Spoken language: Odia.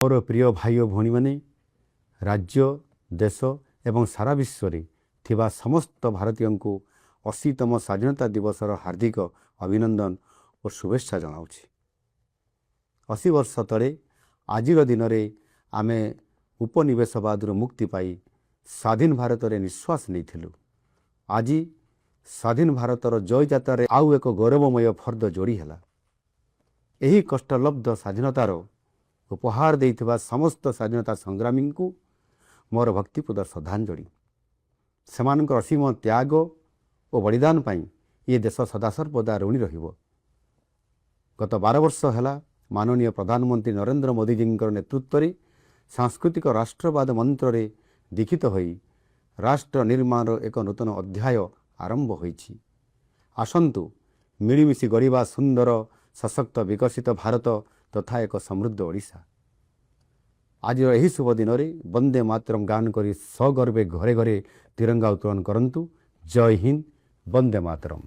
ମୋର ପ୍ରିୟ ଭାଇ ଓ ଭଉଣୀମାନେ, ରାଜ୍ୟ ଦେଶ ଏବଂ ସାରା ବିଶ୍ୱରେ ଥିବା ସମସ୍ତ ଭାରତୀୟଙ୍କୁ 80ତମ ସ୍ୱାଧୀନତା ଦିବସର ହାର୍ଦ୍ଦିକ ଅଭିନନ୍ଦନ ଓ ଶୁଭେଚ୍ଛା ଜଣାଉଛି। 80 ବର୍ଷ ତଳେ ଆଜିର ଦିନରେ ଆମେ ଉପନିବେଶବାଦରୁ ମୁକ୍ତି ପାଇ ସ୍ୱାଧୀନ ଭାରତରେ ନିଶ୍ୱାସ ନେଇଥିଲୁ। ଆଜି ସ୍ୱାଧୀନ ଭାରତର ଜୟଯାତ୍ରାରେ ଆଉ ଏକ ଗୌରବମୟ ଫର୍ଦ୍ଦ ଯୋଡ଼ି ହେଲା। ଏହି କଷ୍ଟଲବ୍ଧ ସ୍ୱାଧୀନତାର ଉପହାର ଦେଇଥିବା ସମସ୍ତ ସ୍ୱାଧୀନତା ସଂଗ୍ରାମୀଙ୍କୁ ମୋର ଭକ୍ତିପୂତ ଶ୍ରଦ୍ଧାଞ୍ଜଳି। ସେମାନଙ୍କର ଅସୀମ ତ୍ୟାଗ ଓ ବଳିଦାନ ପାଇଁ ଏ ଦେଶ ସଦାସର୍ବଦା ଋଣୀ ରହିବ। ଗତ 12 ବର୍ଷ ହେଲା ମାନନୀୟ ପ୍ରଧାନମନ୍ତ୍ରୀ ନରେନ୍ଦ୍ର ମୋଦିଜୀଙ୍କର ନେତୃତ୍ୱରେ ସାଂସ୍କୃତିକ ରାଷ୍ଟ୍ରବାଦ ମନ୍ତ୍ରରେ ଦୀକ୍ଷିତ ହୋଇ ରାଷ୍ଟ୍ର ନିର୍ମାଣର ଏକ ନୂତନ ଅଧ୍ୟାୟ ଆରମ୍ଭ ହୋଇଛି। ଆସନ୍ତୁ ମିଳିମିଶି ଗଢ଼ିବା ସୁନ୍ଦର ସଶକ୍ତ ବିକଶିତ ଭାରତ ତଥା ଏକ ସମୃଦ୍ଧ ଓଡ଼ିଶା। ଆଜିର ଏହି ଶୁଭ ଦିନରେ ବନ୍ଦେ ମାତରମ୍ ଗାନ କରି ସଗର୍ବେ ଘରେ ଘରେ ତିରଙ୍ଗା ଉତ୍ତୋଳନ କରନ୍ତୁ। ଜୟ ହିନ୍ଦ, ବନ୍ଦେ ମାତରମ୍।